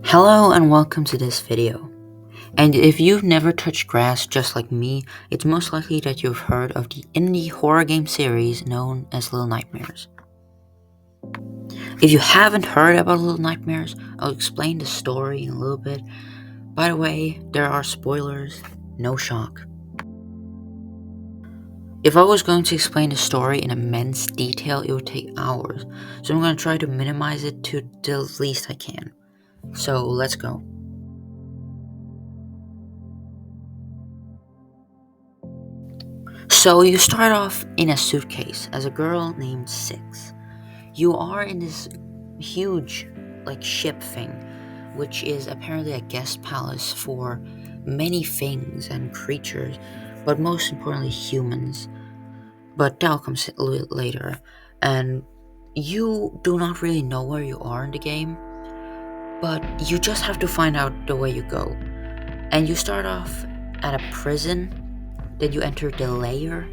Hello and welcome to this video. And if you've never touched grass just like me, it's most likely that you've heard of the indie horror game series known as Little Nightmares. If you haven't heard about Little Nightmares, I'll explain the story in a little bit. By the way, there are spoilers, no shock. If I was going to explain the story in immense detail, it would take hours, so I'm going to try to minimize it to the least I can. So let's go. So you start off in a suitcase as a girl named Six. You are in this huge, ship thing, which is apparently a guest palace for many things and creatures, but most importantly humans. But that'll come a little later. And you do not really know where you are in the game, but you just have to find out the way you go. And you start off at a prison, then you enter the lair,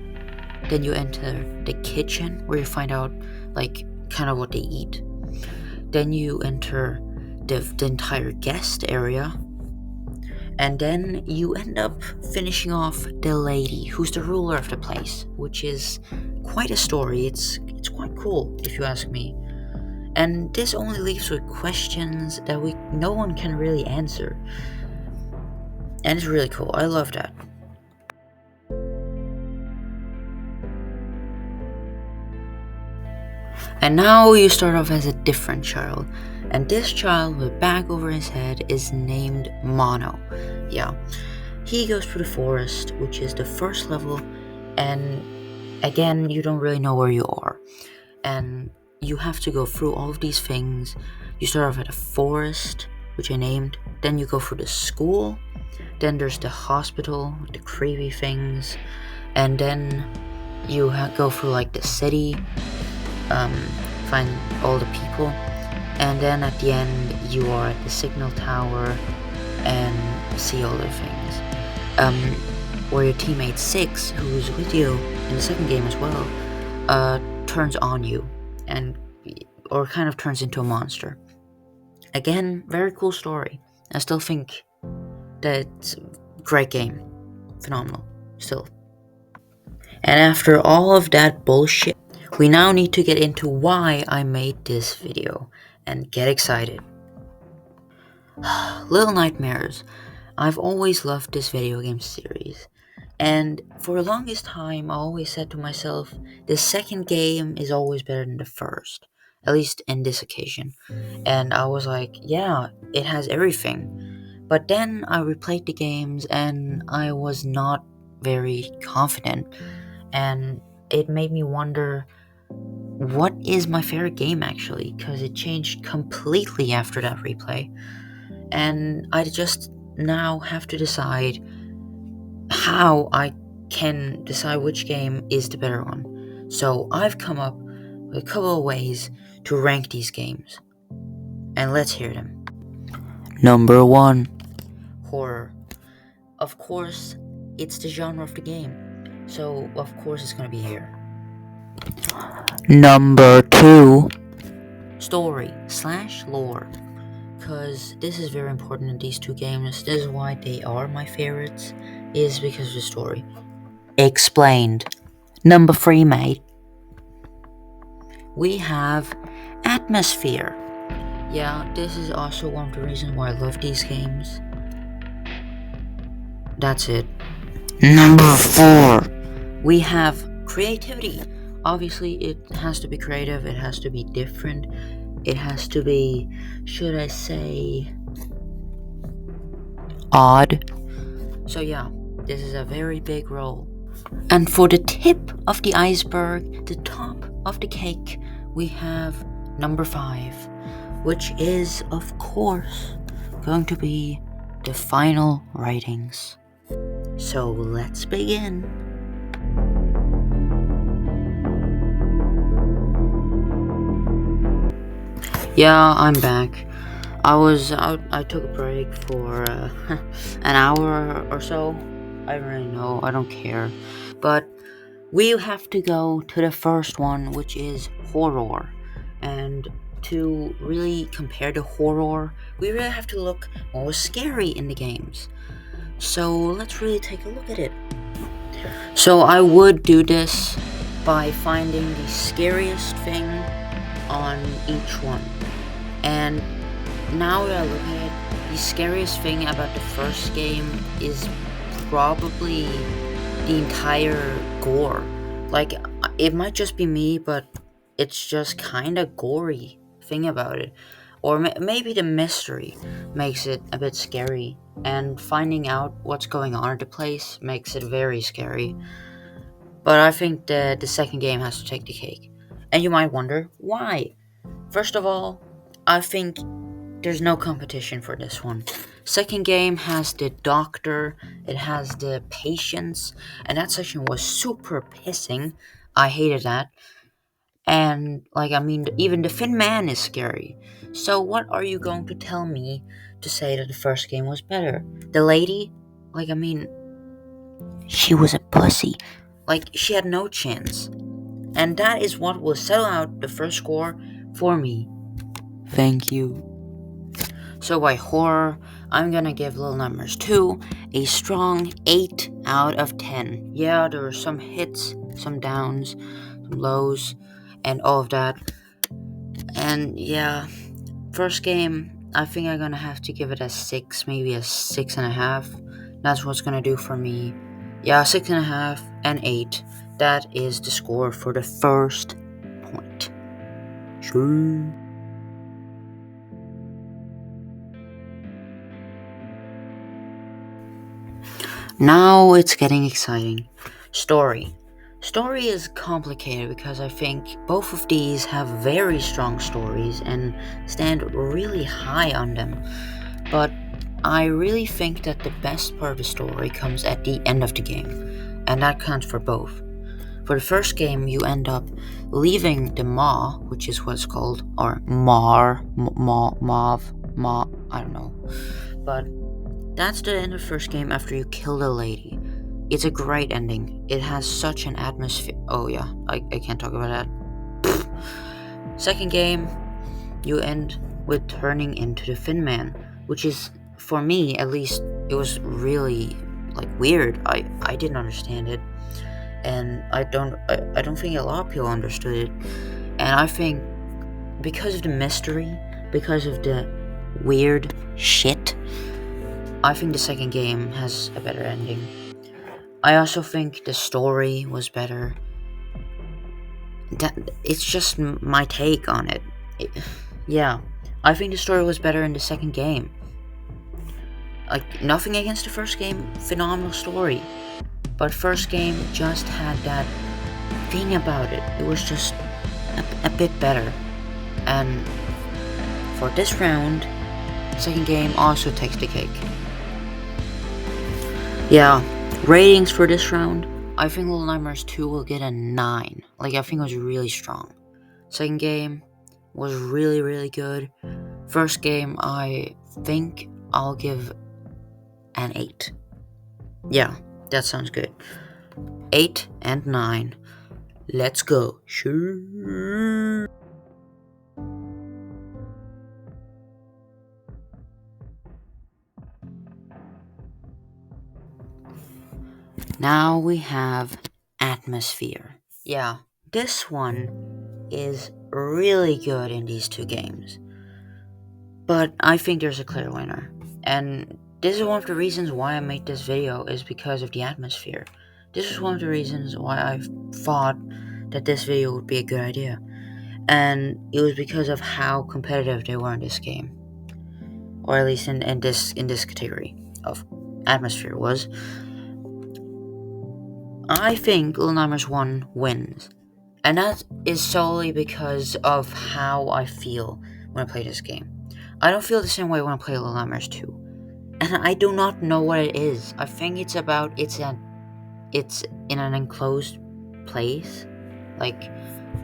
then you enter the kitchen where you find out kind of what they eat. Then you enter the entire guest area, and then you end up finishing off the lady who's the ruler of the place, which is quite a story. It's quite cool if you ask me. And this only leaves with questions that no one can really answer. And it's really cool. I love that. And now you start off as a different child. And this child with a bag over his head is named Mono. Yeah. He goes through the forest, which is the first level, and again, you don't really know where you are. And you have to go through all of these things. You start off at a forest, which I named. Then you go through the school. Then there's the hospital, the creepy things. And then you go through the city, find all the people. And then at the end, you are at the signal tower and see all the things. Where your teammate Six, who's with you in the second game as well, turns on you or kind of turns into a monster. Again, very cool story. I still think that it's a great game. Phenomenal. Still. And after all of that bullshit, we now need to get into why I made this video. And get excited. Little Nightmares. I've always loved this video game series. And for the longest time, I always said to myself, the second game is always better than the first. At least in this occasion. And I was like, yeah, it has everything. But then I replayed the games and I was not very confident. And it made me wonder, what is my favorite game actually? Because it changed completely after that replay. And I just now have to decide how I can decide which game is the better one. So I've come up with a couple of ways to rank these games. And let's hear them. Number 1. Horror. Of course, it's the genre of the game. So of course it's gonna be here. Number 2. Story/lore. Because this is very important in these two games. This is why they are my favorites, is because of the story. Explained. Number 3, mate. We have atmosphere. Yeah, this is also one of the reasons why I love these games. That's it. Number 4. We have creativity. Obviously, it has to be creative, it has to be different, it has to be, should I say, odd. So yeah, this is a very big role. And for the tip of the iceberg, the top of the cake, we have number 5, which is, of course, going to be the final writings. So let's begin. Yeah, I'm back. I took a break for an hour or so. I don't really know, I don't care. But we have to go to the first one, which is horror. And to really compare the horror, we really have to look what was scary in the games. So let's really take a look at it. So I would do this by finding the scariest thing on each one. And now that I look at it, the scariest thing about the first game is probably the entire gore. Like, it might just be me, but it's just kind of gory thing about it. Or maybe the mystery makes it a bit scary, and finding out what's going on at the place makes it very scary. But I think that the second game has to take the cake. And you might wonder, why? First of all, I think there's no competition for this one. Second game has the doctor, it has the patients, and that section was super pissing. I hated that. And, even the Thin Man is scary. So, what are you going to tell me to say that the first game was better? The lady? She was a pussy. She had no chance. And that is what will settle out the first score for me. Thank you. So by horror, I'm gonna give Little Nightmares 2 a strong 8 out of 10. Yeah, there were some hits, some downs, some lows, and all of that. And yeah, first game, I think I'm gonna have to give it a 6, maybe a 6.5. That's what's gonna do for me. Yeah, 6.5 and 8. That is the score for the first point. Sure. Now it's getting exciting. Story. Story is complicated because I think both of these have very strong stories and stand really high on them. But I really think that the best part of the story comes at the end of the game, and that counts for both. For the first game, you end up leaving the Maw, which is what it's called, or Mar, Mav, Ma, I don't know. But that's the end of the first game after you kill the lady. It's a great ending. It has such an atmosphere. Oh yeah, I can't talk about that. Second game, you end with turning into the Thin Man, which is, for me at least, it was really weird. I didn't understand it, and I don't think a lot of people understood it. And I think because of the mystery, because of the weird shit, I think the second game has a better ending. I also think the story was better. It's just my take on it. Yeah, I think the story was better in the second game. Nothing against the first game, phenomenal story. But first game just had that thing about it. It was just a bit better. And for this round, second game also takes the cake. Yeah, ratings for this round, I think Little Nightmares 2 will get a 9. I think it was really strong. Second game was really, really good. First game, I think I'll give an 8. Yeah, that sounds good. 8 and 9. Let's go. Sure. Now we have atmosphere. Yeah, this one is really good in these two games. But I think there's a clear winner. And this is one of the reasons why I made this video, is because of the atmosphere. This is one of the reasons why I thought that this video would be a good idea. And it was because of how competitive they were in this game. Or at least in this category of atmosphere was. I think Little Nightmares 1 wins. And that is solely because of how I feel when I play this game. I don't feel the same way when I play Little Nightmares 2. And I do not know what it is. I think it's in an enclosed place.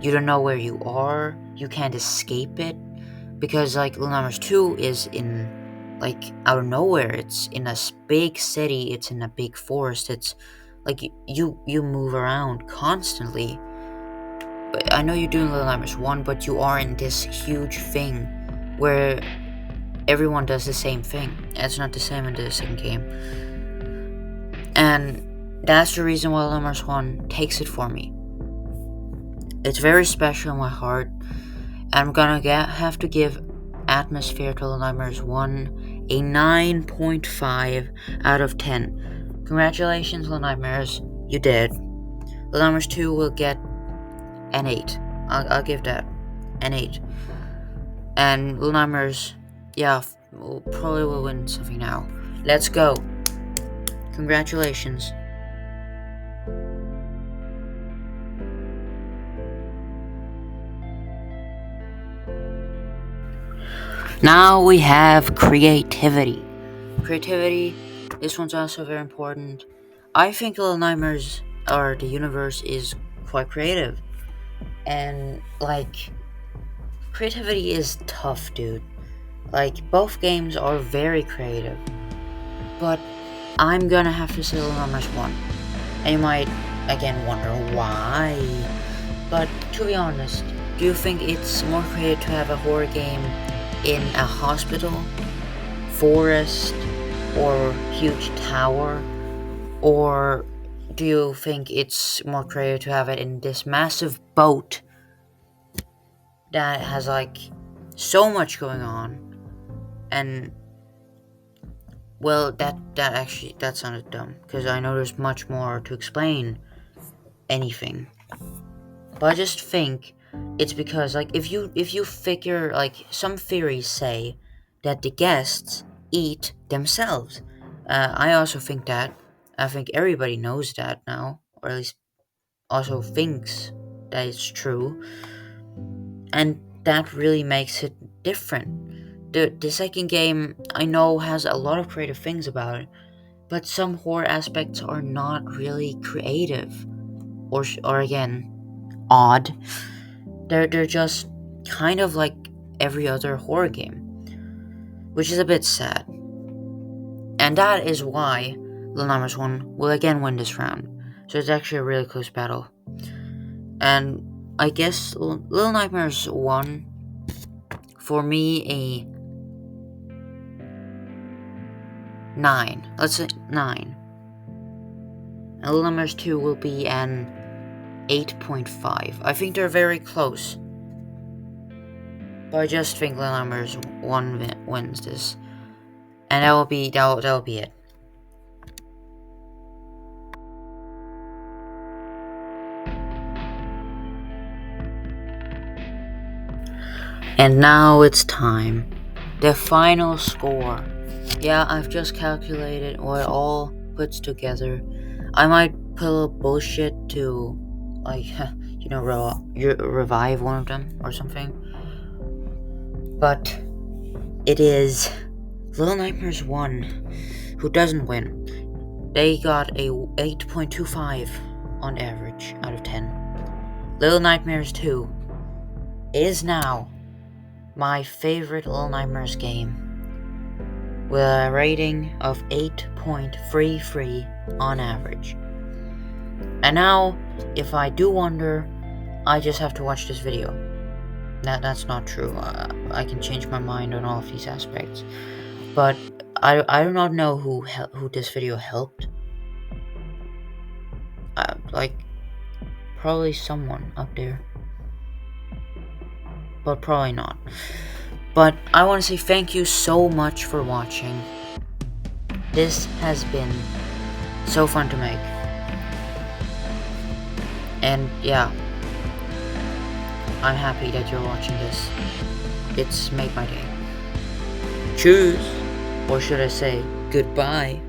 You don't know where you are. You can't escape it. Because Little Nightmares 2 is in out of nowhere. It's in a big city. It's in a big forest. It's you move around constantly. but I know you're doing Little Nightmares 1, but you are in this huge thing where everyone does the same thing. It's not the same in the second game. And that's the reason why Little Nightmares 1 takes it for me. It's very special in my heart. I'm gonna have to give Atmosphere to Little Nightmares 1 a 9.5 out of 10. Congratulations, Little Nightmares. You did. Little Nightmares 2 will get an 8. I'll give that an 8. And Little Nightmares, yeah, probably will win something now. Let's go. Congratulations. Now we have creativity. Creativity, this one's also very important. I think Little Nightmares, or the universe, is quite creative. And, like, creativity is tough, dude. Like, both games are very creative. But I'm gonna have to say Little Nightmares 1. And you might, again, wonder why. But, to be honest, do you think it's more creative to have a horror game in a hospital, forest, or huge tower? Or do you think it's more creative to have it in this massive boat that has, like, so much going on? And, well, that sounded dumb, because I know there's much more to explain anything. But I just think it's because, like, if you figure, like, some theories say that the guests eat themselves. I also think that. I think everybody knows that now, or at least also thinks that it's true. And that really makes it different. The second game, I know, has a lot of creative things about it, but some horror aspects are not really creative, or again, odd. They're just kind of like every other horror game, which is a bit sad. And that is why Little Nightmares 1 will again win this round. So it's actually a really close battle. And I guess Little Nightmares 1, for me, a 9. Let's say 9. And Little Nightmares 2 will be an 8.5. I think they're very close. But I just think Little Nightmares 1 wins this. And that will be it. And now it's time. The final score. Yeah, I've just calculated what it all puts together. I might put a little bullshit to, like, revive one of them or something. But it is Little Nightmares 1 who doesn't win. They got a 8.25 on average out of 10. Little Nightmares 2 is now my favorite Little Nightmares game, with a rating of 8.33 on average. And now, if I do wonder, I just have to watch this video. That's not true. I can change my mind on all of these aspects. But I do not know who this video helped. Probably someone up there. But probably not. But I want to say thank you so much for watching. This has been so fun to make. And yeah, I'm happy that you're watching this. It's made my day. Cheers! Or should I say, goodbye.